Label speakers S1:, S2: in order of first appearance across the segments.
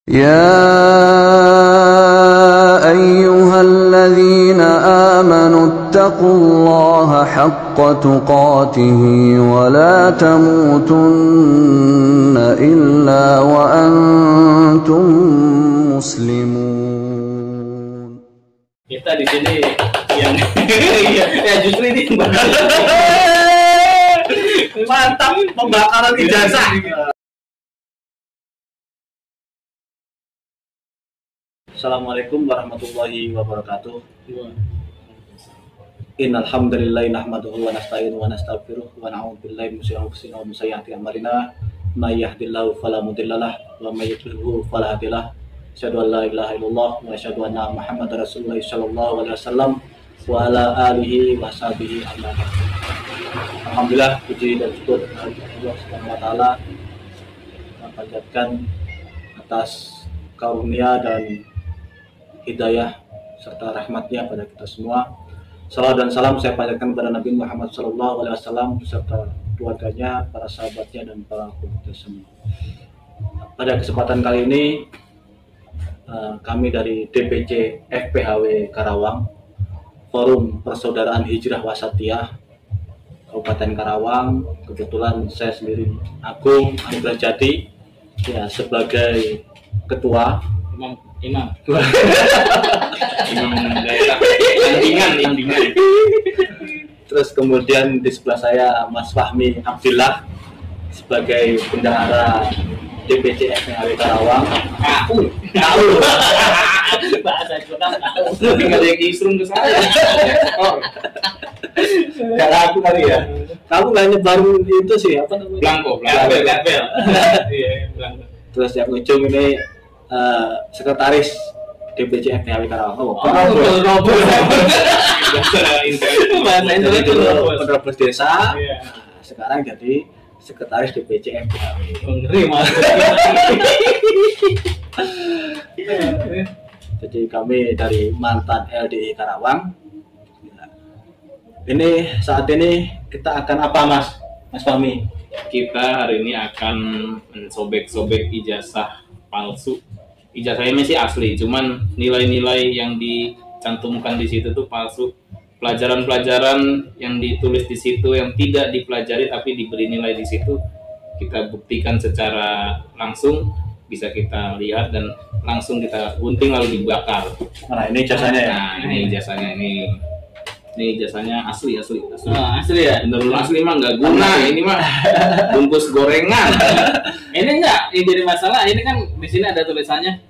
S1: يا أيها الذين آمنوا اتقوا الله حق تقاته ولا تموتن إلا وأنتم مسلمون.
S2: Kita di sini yang ya justru ini mantap pembakaran ijazah. Assalamualaikum warahmatullahi wabarakatuh. Innal hamdalillah nahmaduhu wa nasta'inuhu wa nastaghfiruh wa na'udzu billahi min syururi anfusina wa min sayyiati a'malina. May yahdihillahu fala mudhillalah wa may yudhlilhu fala hadiyalah. Asyhadu an la ilaha illallah wa asyhadu anna Muhammadar Rasulullah sallallahu alaihi wasallam wa ala alihi wa sahbihi ajma'in. Alhamdulillah, puji dan syukur Allah Subhanahu wa taala panjatkan atas karunia dan hidayah serta rahmatnya pada kita semua. Salawat dan salam saya panjatkan kepada Nabi Muhammad SAW beserta keluarganya, para sahabatnya dan para pengikutnya semua. Pada kesempatan kali ini kami dari DPC FPHW Karawang, Forum Persaudaraan Hijrah Wasatiyah Kabupaten Karawang, kebetulan saya sendiri Agung Anugrah Jati ya sebagai ketua Imam daerah landingan. Terus kemudian di sebelah saya Mas Fahmi Abdillah sebagai bendahara DPC FPHW Karawang. Tahu. Bahasa kita tahu. Tinggal yang isrung ke saya. Karena aku kali ya. Kamu nggak nyebarin itu sih apa namanya? Blanko. Iya, blanko. Terus yang ujung ini sekretaris DPC FPHW Karawang. Penerobos desa. Sekarang jadi sekretaris DPC FPHW. Ngeri mas. Jadi kami dari mantan LDI Karawang. Ini saat ini kita akan apa Mas Fahmi?
S3: Kita hari ini akan mensobek-sobek ijazah palsu. Ijazah ini sih asli, cuman nilai-nilai yang dicantumkan di situ tuh palsu. Pelajaran-pelajaran yang ditulis di situ yang tidak dipelajari tapi diberi nilai di situ, kita buktikan secara langsung, bisa kita lihat dan langsung kita gunting lalu dibakar.
S2: Nah, ini ijazahnya ya.
S3: Nah, ini ijazahnya ini ijazahnya asli.
S2: Asli ya.
S3: Bener asli mah nggak guna, ini mah bungkus gorengan.
S2: Ini enggak, ini jadi masalah. Ini kan di sini ada tulisannya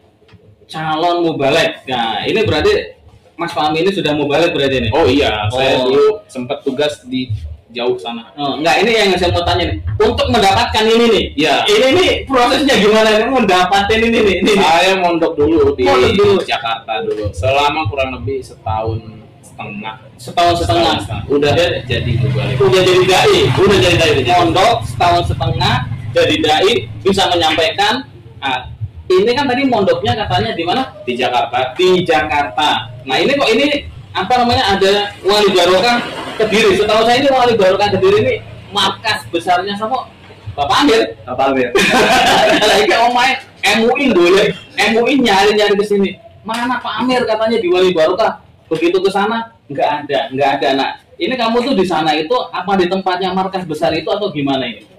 S2: calon mubalek. Nah, ini berarti Mas Fahmi ini sudah mubalek berarti ini.
S3: Oh iya, saya dulu sempat tugas di jauh sana.
S2: Oh, enggak, ini yang saya mau tanya nih. Untuk mendapatkan ini nih.
S3: Ya.
S2: Ini prosesnya gimana nih mendapatkan ini nih?
S3: Saya mondok dulu di Jakarta dulu. Selama kurang lebih setahun setengah. Udah jadi mubalek.
S2: Udah jadi dai. Mondok setahun setengah jadi dai, bisa menyampaikan. Ini kan tadi mondoknya katanya di mana?
S3: Di Jakarta.
S2: Nah ini kok ini apa namanya ada Wali Barokah Kediri. Setahu saya ini Wali Barokah Kediri ini markas besarnya sama Bapak Amir. Lagi omai MUI dulu. MUI nyari ke sini. Mana Pak Amir katanya di Wali Barokah. Begitu ke sana nggak ada. Nah ini kamu tuh di sana itu apa di tempatnya markas besar itu atau gimana ini?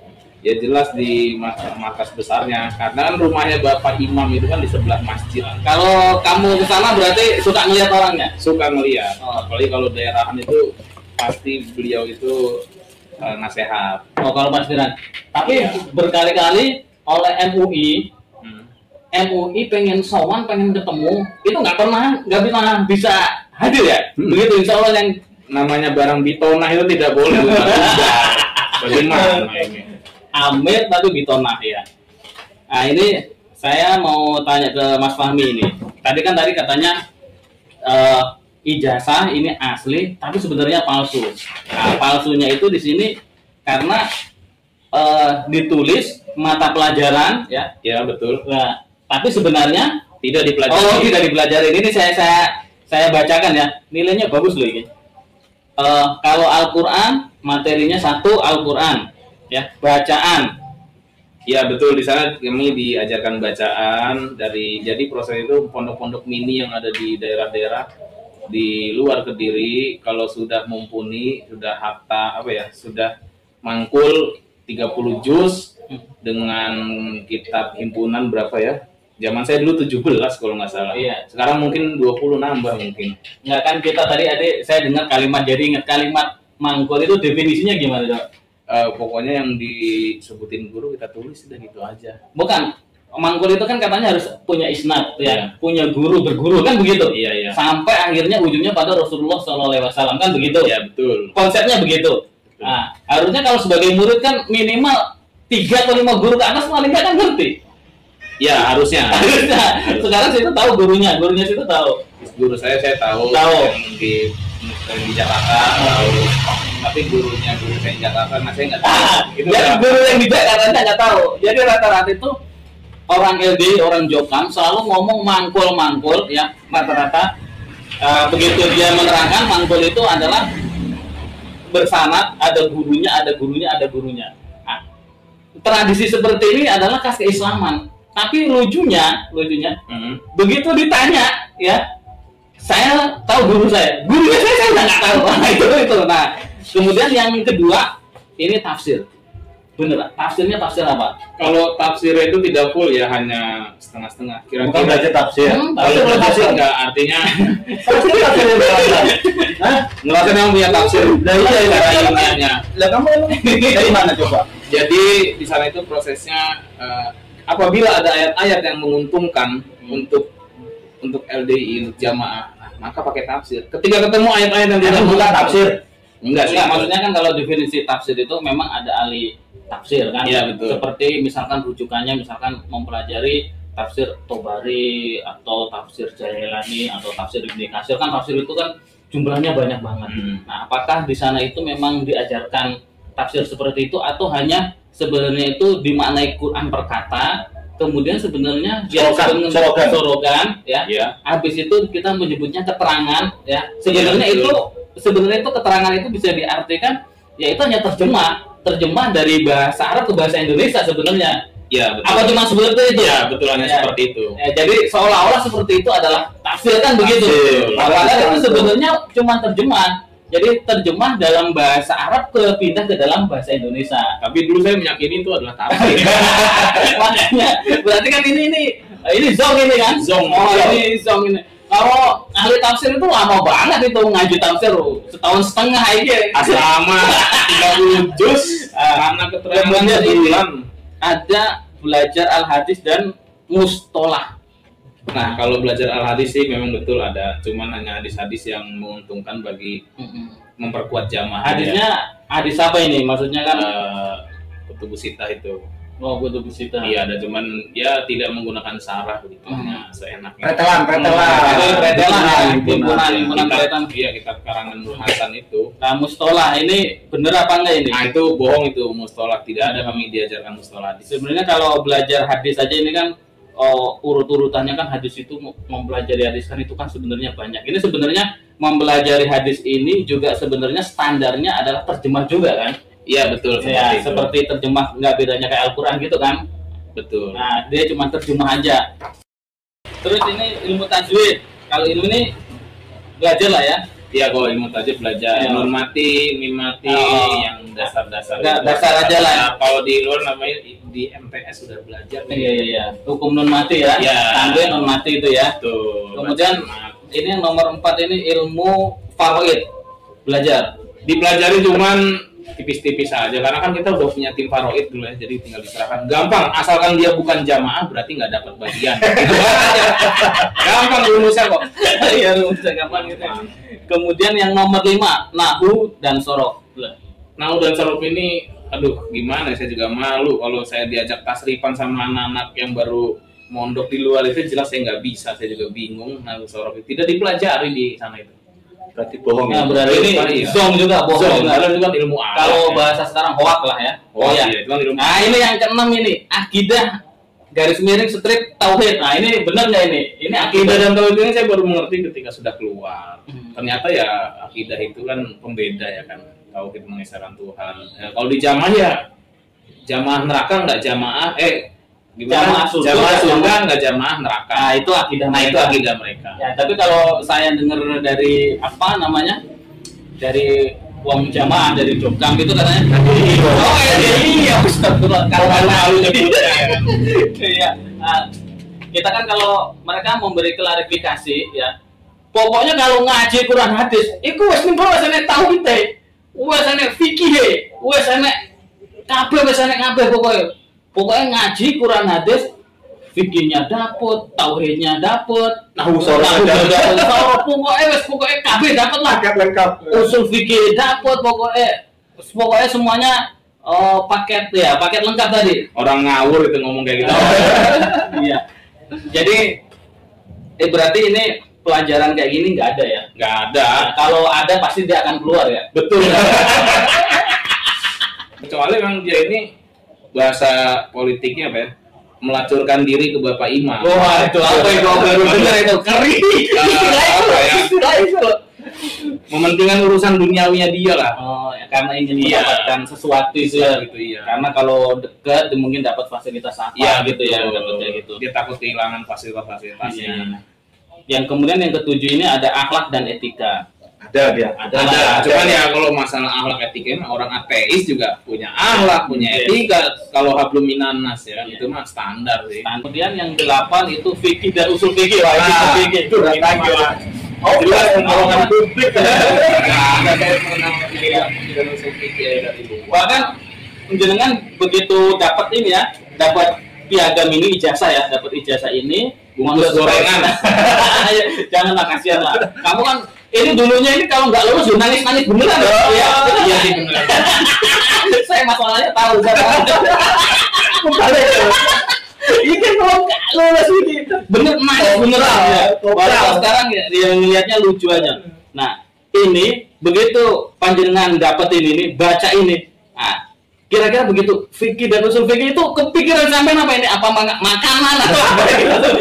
S3: Ya jelas di markas besarnya, karena kan rumahnya Bapak Imam itu kan di sebelah masjid.
S2: Kalau kamu ke sana berarti suka ngelihat orangnya?
S3: Suka ngelihat. Apalagi kalau daerahan itu pasti beliau itu nasihat.
S2: Kalau pastiran. Tapi berkali-kali oleh MUI pengen sowan, pengen ketemu, itu nggak pernah bisa hadir ya. Begitu insya Allah yang
S3: namanya barang ditonah itu tidak boleh. Bagaimana ini?
S2: Amir tapi ditonah ya. Nah ini saya mau tanya ke Mas Fahmi ini. Tadi katanya ijazah ini asli tapi sebenarnya palsu. Nah palsunya itu di sini karena ditulis mata pelajaran ya.
S3: Ya betul.
S2: Nah, tapi sebenarnya
S3: tidak dipelajari.
S2: Oh tidak dipelajari. Ini saya bacakan ya. Nilainya bagus loh ini. Kalau Al-Quran materinya 1 Al-Quran ya, bacaan
S3: Ya betul, di sana kami diajarkan bacaan jadi proses itu pondok-pondok mini yang ada di daerah-daerah di luar Kediri kalau sudah mumpuni, sudah hafta sudah mangkul 30 juz dengan kitab himpunan berapa ya? Zaman saya dulu 17 kalau nggak salah.
S4: Iya.
S3: Sekarang mungkin 20 nambah mungkin.
S4: Nggak kan kita tadi saya dengar kalimat, jadi ingat kalimat mangkul itu definisinya gimana, Dok?
S3: Pokoknya yang disebutin guru kita tulis sudah gitu aja.
S4: Bukan, mangkul itu kan katanya harus punya isnad
S3: Iya.
S4: punya guru berguru kan begitu.
S3: Iya.
S4: Sampai akhirnya ujungnya pada Rasulullah SAW kan begitu.
S3: Ya betul.
S4: Konsepnya begitu. Nah, harusnya kalau sebagai murid kan minimal 3 atau 5 guru ke atas paling nggak kan ngerti.
S3: Ya harusnya.
S4: Sekarang situ tahu gurunya situ tahu.
S3: Guru saya tahu. Yang di Jakarta tahu. Tapi guru saya di Jakarta saya nggak tahu.
S4: Jadi guru yang di Jakarta nggak tahu. Jadi rata-rata itu orang LD, orang Jokam selalu ngomong mangkul ya rata-rata. Begitu dia menerangkan mangkul itu adalah bersanad, ada gurunya. Nah, tradisi seperti ini adalah khas keislaman. Tapi lucunya, begitu ditanya, ya, saya tahu gurunya saya nggak tahu. Nah, itu. Nah, kemudian yang kedua, ini tafsir. Bener, tafsirnya tafsir apa?
S3: Kalau tafsir itu tidak full ya, hanya setengah-setengah.
S2: Bukan belajar tafsir.
S3: Tafsir enggak artinya
S2: Tafsir yang belajar. Hah?
S3: ngelakuin yang punya tafsir.
S2: Iya.
S3: Ilmiahnya.
S2: Lah kamu dari mana coba?
S3: Jadi di sana itu prosesnya apabila ada ayat-ayat yang menguntungkan untuk LDI, untuk jamaah, maka pakai tafsir. Ketika ketemu ayat-ayat yang tidak
S2: bukan tafsir.
S3: Enggak sih.
S4: Maksudnya kan kalau definisi tafsir itu memang ada ahli tafsir kan.
S3: Iya, betul.
S4: Seperti misalkan rujukannya mempelajari tafsir Tobari atau tafsir Jailani atau tafsir Ibnu Katsir kan tafsir itu kan jumlahnya banyak banget. Nah, apakah di sana itu memang diajarkan tafsir seperti itu atau hanya sebenarnya itu dimaknai Quran per kata, kemudian sebenarnya sorogan ya. Habis itu kita menyebutnya keterangan ya. Sebenarnya itu keterangan itu bisa diartikan ya itu hanya terjemah dari bahasa Arab ke bahasa Indonesia sebenarnya.
S3: Ya, betul.
S4: Apa cuma seperti itu?
S3: Ya, betul, hanya seperti itu.
S4: Ya, jadi seolah-olah seperti itu adalah tafsir kan begitu. Padahal itu sebenarnya cuma terjemah. Jadi terjemah dalam bahasa Arab pindah ke dalam bahasa Indonesia.
S3: Tapi dulu saya meyakini itu adalah tafsir.
S4: Makanya berarti kan ini zong ini kan?
S3: Zong.
S4: Ini zong ini. Kalau ahli tafsir itu lama banget itu ngaji tafsir, setahun setengah aja.
S3: Asrama 30 juz karena keterangannya bulan.
S4: Ada belajar al-hadis dan mustolah.
S3: Nah, kalau belajar al-hadis sih memang betul ada, cuman hanya hadis-hadis yang menguntungkan bagi memperkuat jamaah.
S4: Hadisnya hadis apa ini? Maksudnya kan
S3: kutubus sittah itu.
S4: Oh, kutubus sittah.
S3: Iya, ada, cuman ya tidak menggunakan sarah begitu, hanya seenaknya.
S2: Pretelan.
S4: Himpunan pretelan.
S3: Iya, kitab karangan Nur Hasan itu.
S4: Nah, mustolah ini bener apa enggak ini?
S3: Nah, itu bohong itu mustolah, tidak ada kami diajarkan mustolah hadis.
S4: Sebenarnya kalau belajar hadis aja ini kan urut-urutannya kan hadis itu mempelajari hadis kan itu kan sebenarnya banyak. Ini sebenarnya mempelajari hadis ini juga sebenarnya standarnya adalah terjemah juga kan?
S3: Iya betul.
S4: Ya, seperti terjemah nggak bedanya kayak Al-Quran gitu kan?
S3: Betul.
S4: Nah dia cuma terjemah aja. Terus ini ilmu tajwid. Kalau ilmu ini belajar lah ya.
S3: Iya, kalau ilmu tajwid belajar mimati, yang dasar-dasar.
S4: Dasar aja lah.
S3: Nah, kalau di luar namanya di MTS sudah belajar.
S4: Iya. Hukum non mati ya. Tanwin non mati itu ya.
S3: Tuh.
S4: Kemudian ini yang nomor 4 ini ilmu faraid. Belajar.
S3: Dipelajari cuman tipis-tipis aja karena kan kita udah punya tim faraid dulu ya, jadi tinggal diserahkan. Gampang, asalkan dia bukan jamaah berarti nggak dapat bagian. Gampang rumusnya kok.
S4: Iya, rumusnya gampang gitu. Kemudian yang nomor 5, nahu dan sorof.
S3: Nahu dan sorof ini, aduh gimana, saya juga malu kalau saya diajak tasrifan sama anak-anak yang baru mondok di luar itu, jelas saya nggak bisa, saya juga bingung. Nahu sorof itu tidak dipelajari di sana itu.
S2: Berarti bohong.
S4: Nah, berarti ini zong juga bohong.
S3: Itu kan ilmu Arab.
S4: Kalau bahasa sekarang hoak lah ya.
S3: Itu kan ilmu.
S4: Nah, ini yang ke-6 ini, akidah garis miring strip tauhid. Nah, ini benar nggak ini? Ini
S3: Akidah dan tauhid ini saya baru mengerti ketika sudah keluar. Ternyata ya akidah itu kan pembeda ya kan. Tauhid mengesahkan Tuhan. Ya, kalau di jamaah ya jamaah neraka nggak jamaah
S4: Jamaah surga,
S3: jamaah surga nggak jamaah neraka.
S4: Nah, itu akidah
S3: Nah, itu
S4: mereka.
S3: akidah mereka.
S4: Ya, tapi kalau saya dengar dari apa namanya? Dari uang jamaah dari Jokam itu katanya oh iya astagfirullah kalau malu iya. Nah, kita kan kalau mereka memberi klarifikasi ya, pokoknya kalau ngaji Quran hadis iku wis nimbul wis enek tauhid, wis enek fikih, wis enek kabeh, wis enek kabeh pokoknya ngaji Quran hadis, fikihnya dapet, tauhidnya dapet,
S2: Nahu sholat
S4: pokoknya kabeh dapet lah.
S2: paket lengkap.
S4: Usul fikih dapet, pokoknya semuanya paket lengkap tadi.
S3: Orang ngawur itu ngomong kayak gitu.
S4: Iya. Jadi berarti ini pelajaran kayak gini nggak ada ya?
S3: Nggak ada.
S4: Nah, kalau ada pasti dia akan keluar ya.
S3: Betul. Kecuali memang dia ini bahasa politiknya apa ya? Melacurkan diri ke Bapak Imam.
S4: Wah, itu apa itu? Baru dengar itu. Keri.
S3: Apa ya? Mementingkan urusan duniawinya dia lah.
S4: Oh, ya, karena ingin
S3: Iya.
S4: mendapatkan sesuatu itu ya.
S3: Gitu, iya.
S4: Karena kalau dekat dia mungkin dapat fasilitas apa gitu ya, dapatnya gitu.
S3: Dia takut kehilangan fasilitas-fasilitasnya.
S4: Iya. Yang kemudian yang ketujuh ini ada akhlak dan etika.
S2: Ada dia.
S3: Ada. Cuman ya kalau masalah akhlak etika mah orang ateis juga punya akhlak, punya etika. Kalau hablum minan nas ya, itu mah standar sih.
S4: Kemudian yang 8 itu fikih dan usul fikih. Wah,
S3: Nah,
S4: itu berat lagi lah.
S2: Oh, jelas pengalaman publik.
S3: Nah, saya pernah tidak usul fikih dari dulu.
S4: Bahkan jenengan begitu dapat ini ya, dapat piagam ini ijazah ya, dapat ijazah ini
S3: Bungkus gorengan.
S4: Janganlah, kasihan lah. Kamu kan ini dulunya ini kalau nggak lulus nangis beneran ya.
S3: Iya sih benar.
S4: Saya masalahnya tahu sekarang. Ini kan kalau nggak lulus ini nangis beneran ya. Walau sekarang ya yang lihatnya lucu aja. Nah ini begitu panjenengan dapetin ini, baca ini. Nah, kira-kira begitu fikih dan usul fikih itu kepikiran sampai apa ini? Apa makanan atau apa gitu?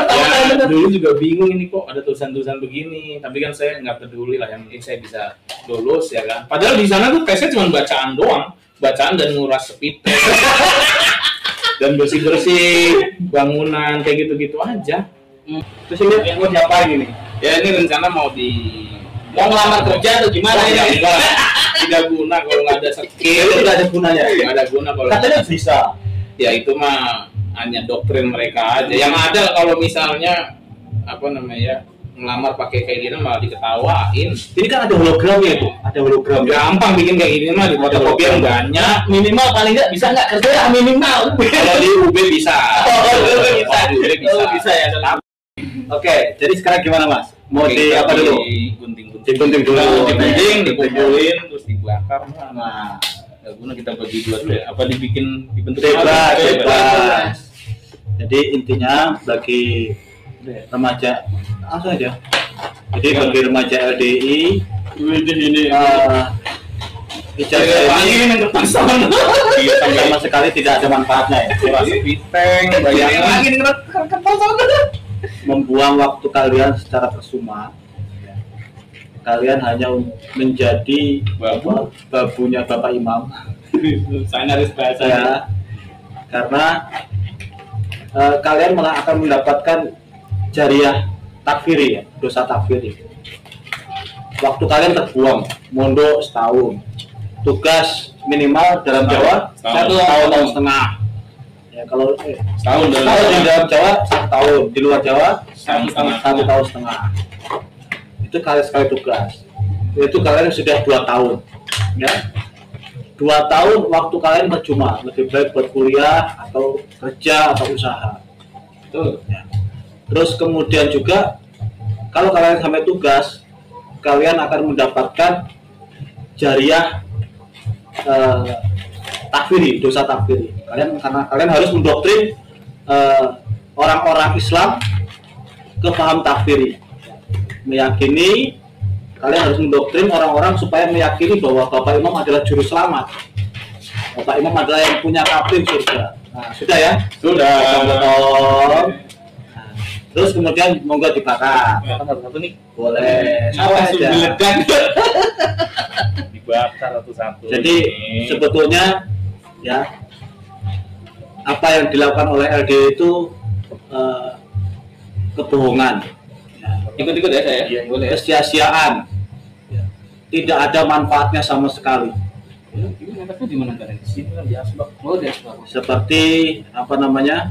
S3: Ya, dulu juga bingung ini kok ada tulisan-tulisan begini, tapi kan saya nggak peduli lah, yang penting saya bisa lulus ya kan. Padahal di sana tuh tesnya cuma bacaan doang, bacaan dan nguras speed test. Dan bersih-bersih bangunan kayak gitu-gitu aja.
S2: Terus ini mau diapain ini?
S3: Ya ini rencana mau
S4: ngelamar kerja atau gimana
S3: ya,
S4: ini?
S3: tidak guna kalau nggak ada skill.
S2: Itu tidak ada gunanya.
S3: Nggak ada guna kalau
S2: Katanya bisa.
S3: ya itu mah hanya doktrin mereka aja. Yang ada kalau misalnya apa namanya ngelamar pakai kayak gini malah diketawain.
S2: Ini kan ada hologramnya itu. Ada hologram.
S3: Gampang bikin kayak gini mah di fotokopian banyak.
S4: Minimal paling nggak bisa nggak kerja ya minimal.
S3: Kalau di UB bisa.
S4: Bisa.
S3: Di UB bisa.
S4: Bisa ya.
S2: Oke, jadi sekarang gimana Mas? Mau di apa dulu?
S3: Gunting-gunting.
S2: Digunting dulu.
S3: Digunting, dikumpulin, terus dibakar.
S2: Nah,
S3: Nggak guna kita bagi dua dulu ya. Apa dibikin dibentuk
S2: bebas. Jadi intinya bagi remaja langsung aja. Jadi bagi remaja LDI
S4: Ini
S2: ijazah ini sama sekali tidak ada manfaatnya ya.
S3: Piteng, bayangin.
S2: Membuang waktu kalian secara percuma. Kalian hanya menjadi babunya Bapak Imam.
S4: saya harus bahasa
S2: Ya, karena kalian malah akan mendapatkan jariah takfiri ya, dosa takfiri. Waktu kalian terbuang, mondok setahun, tugas minimal dalam Jawa
S3: Setahun.
S2: tahun setengah. Ya kalau
S3: Setahun
S2: tahun di dalam Jawa 1 tahun, di luar Jawa
S3: Setahun setengah.
S2: 1 tahun setengah. Itu kalian sekali tugas. Itu kalian sudah 2 tahun, ya. 2 tahun waktu kalian percuma, lebih baik buat kuliah atau kerja atau usaha.
S3: Betul.
S2: Ya. Terus kemudian juga kalau kalian sampai tugas, kalian akan mendapatkan jariah takfiri, dosa takfiri. Karena kalian harus mendoktrin orang-orang Islam ke paham takfiri, meyakini kalian harus mendoktrin orang-orang supaya meyakini bahwa Bapak Imam adalah juru selamat. Bapak Imam adalah yang punya kapling surga. Nah, sudah ya?
S3: Sudah.
S2: Nah, terus kemudian monggo dibakar.
S4: satu nih
S2: Boleh.
S4: langsung
S2: Aja.
S4: diledak.
S3: Dibakar satu-satu.
S2: Jadi sebetulnya ya apa yang dilakukan oleh LDI itu kebohongan,
S4: Ikut-ikut ya saya.
S2: ya, kesia-siaan, tidak ada manfaatnya sama sekali.
S4: Di mana kan? Sini kan di asbak. Oh, di asbak.
S2: Seperti apa namanya,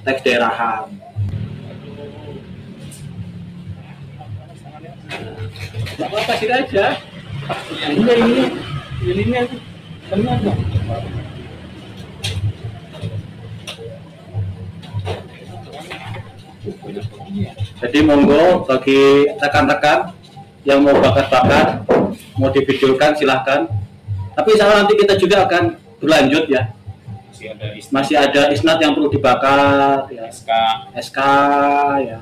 S2: teks daerahan.
S4: Nggak apa-apa sih aja. Yang ini aku. Benar dong.
S2: Jadi monggo bagi rekan-rekan yang mau bakat-bakat, mau divideokan silahkan. Tapi insya Allah nanti kita juga akan berlanjut ya. Masih ada isnad yang perlu dibakar, ya. SK ya.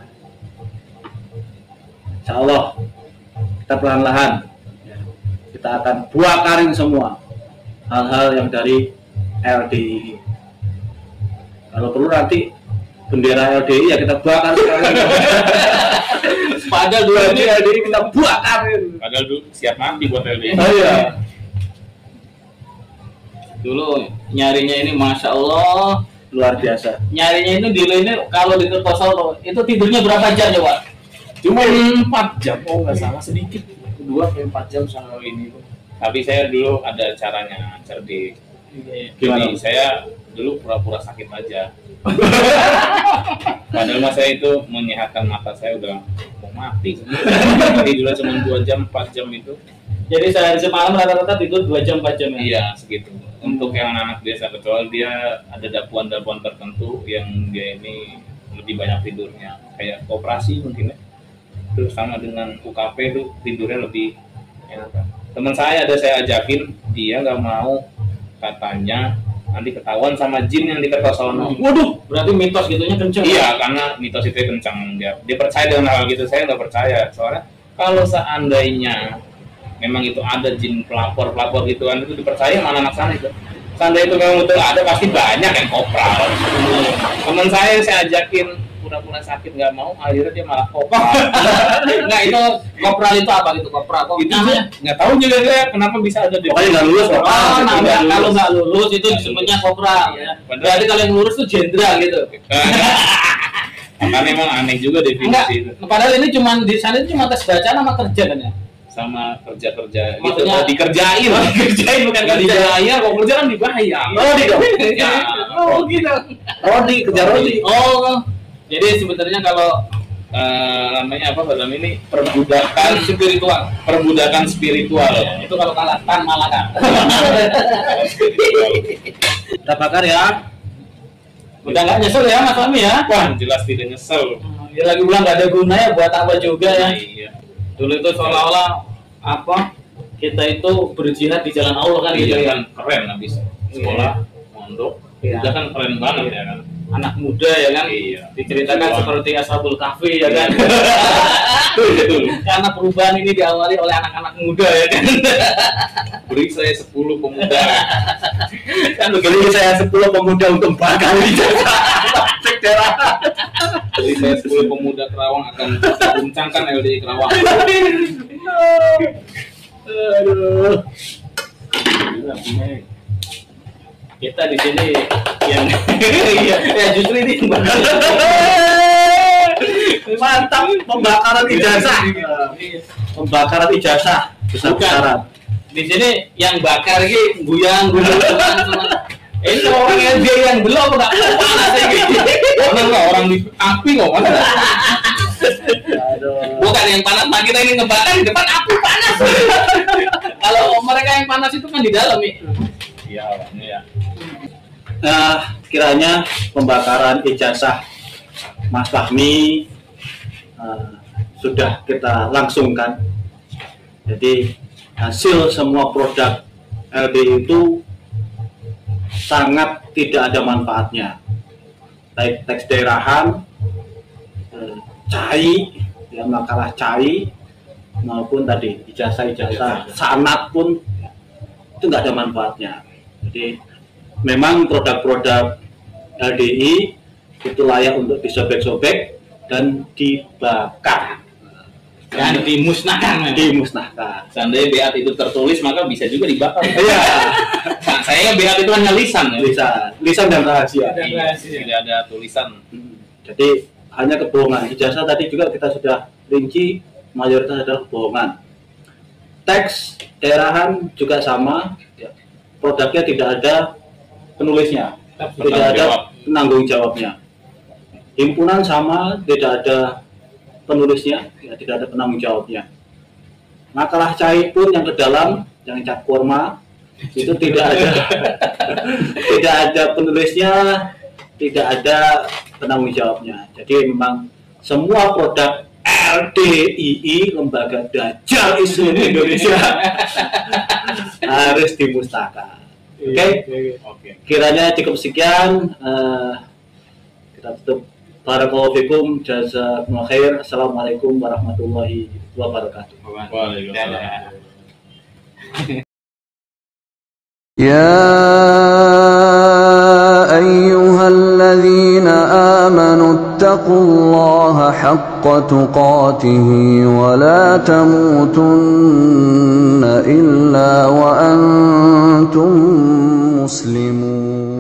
S2: Insya Allah kita perlahan-lahan ya, kita akan bakarin semua hal-hal yang dari LDI. Kalau perlu nanti bendera LDI ya kita bakar sekalian.
S4: Padahal dulu ini
S2: LDI kita bakarin.
S3: Padahal dulu siap mati buat LDI.
S2: Oh iya.
S4: dulu nyarinya ini masya Allah
S2: Luar biasa.
S4: nyarinya ini dulu ini kalau di Kertosono itu tidurnya berapa jam coba?
S5: Cuma 4 jam, oh nggak salah sedikit, 2-4 jam sama ini.
S3: Tapi saya dulu ada caranya cerdik.
S2: Gimana?
S3: Jadi saya dulu pura-pura sakit aja. Padahal mas saya itu menyehatkan mata saya udah mau mati. Tidurnya cuma 2 jam 4 jam itu.
S4: Jadi sehari semalam rata-rata tidur 2 jam 4 jam ya?
S3: Iya segitu. Untuk yang anak biasa, kecuali dia ada dapuan-dapuan tertentu yang dia ini lebih banyak tidurnya, kayak koperasi mungkin ya. Terus sama dengan UKP itu tidurnya lebih enak. Teman saya ada saya ajakin, dia nggak mau, katanya nanti ketahuan sama jin yang di Kertosono.
S4: Waduh, berarti mitos gitunya kenceng.
S3: Iya, karena mitos itu kencang. Dia percaya dengan hal gitu, saya nggak percaya. Soalnya kalau seandainya memang itu ada jin pelapor gitu kan, itu dipercaya mana anak sana itu. Seandainya itu memang betul ada, pasti banyak yang kopral. Teman saya ajakin pura-pura sakit nggak mau, akhirnya dia malah kopral.
S4: Nah itu kopral itu apa gitu? Kopral kok
S3: Itu
S4: namanya?
S3: nggak tahu juga saya kenapa bisa ada di.
S2: Pokoknya nggak lulus kok.
S4: Oh, nah, kalau nggak lulus itu disebutnya kopral ya. Berarti kalau yang lulus itu jenderal gitu.
S3: Makanya memang aneh juga
S4: Enggak,
S3: definisi itu.
S4: padahal ini cuma di sana itu cuma tes bacaan sama kerja kan ya?
S3: Sama kerja-kerja gitu,
S4: Maksudnya-
S3: dikerjain bukan
S4: Nggak
S3: dibayar, kalau kerja kan dibayar.
S2: Rodi dong.
S3: Ya,
S4: Oh gitu.
S2: Rodi, kejar Rodi.
S4: Oh, jadi sebenarnya kalau
S3: namanya apa dalam ini perbudakan spiritual.
S4: itu kalau kalah tan malah kan.
S2: Kita bakar ya.
S4: Udah nggak nyesel ya Mas Fahmi ya?
S3: Wah, jelas tidak nyesel.
S4: Dia lagi bilang nggak ada gunanya buat apa juga ya.
S3: Iya.
S4: Dulu itu seolah-olah apa? Kita itu berjihad di jalan Allah kan gitu
S3: Iya
S4: ya.
S3: kan keren habis sekolah, mondok,
S4: Iya.
S3: udah kan keren banget ya kan.
S4: Anak muda ya kan.
S3: Iya.
S4: Diceritakan
S3: Wah.
S4: seperti Ashabul Kahfi ya kan.
S3: Betul.
S4: Karena perubahan ini diawali oleh anak-anak muda ya kan.
S3: Beri saya 10 pemuda.
S2: Kan begini saya 10 pemuda untuk bakar di jasa. Cek daerah.
S3: Beri saya 10 pemuda Kerawang akan guncangkan LDI Kerawang.
S2: Aduh.
S4: Kita di sini yang ya justru ini
S2: Mantap, pembakaran ijazah. Pembakaran ijazah besar-besaran.
S4: di sini yang bakar ini buyang ini orang yang dia yang belum nggak panas ya gitu.
S3: Orang di api kok mana?
S2: Aduh.
S4: Bukan yang panas, nah kita ini ngebakar di depan api panas. Kalau mereka yang panas itu kan di dalam nih.
S3: Iya, ya.
S2: Nah, kiranya pembakaran ijazah Mas Fahmi sudah kita langsungkan. Jadi hasil semua produk LDI itu sangat tidak ada manfaatnya. Baik teks daerahan, cai, ya makalah cai, maupun tadi ijazah-ijazah sanad pun itu nggak ada manfaatnya. Jadi memang produk-produk LDI itu layak untuk disobek-sobek dan dibakar,
S4: Dan dimusnahkan.
S2: dimusnahkan.
S3: Seandainya beat itu tertulis maka bisa juga dibakar.
S2: Iya.
S3: Saya BH itu hanya lisan ya.
S2: Lisan dan rahasia.
S3: Tidak ada tulisan.
S2: Jadi hanya kebohongan. Ijazah tadi juga kita sudah rinci, mayoritas adalah kebohongan. Teks daerahan juga sama, ya. Produknya tidak ada penulisnya, tidak ada penanggung jawabnya. Himpunan sama, tidak ada penulisnya, ya, tidak ada penanggung jawabnya. Makalah cair pun yang ke dalam, yang cap kurma, itu tidak ada tidak ada penulisnya, tidak ada penanggung jawabnya. Jadi memang semua produk LDII, Lembaga Dajjal Islam Indonesia, harus dimusnahkan. Oke. Kiranya cukup sekian. Kita tutup. Barakallahu fikum, jazakumullah khair. Assalamualaikum warahmatullahi wabarakatuh.
S3: Waalaikumsalam.
S1: يا أيها الذين آمنوا اتقوا الله حق تقاته ولا تموتن إلا وأنتم مسلمون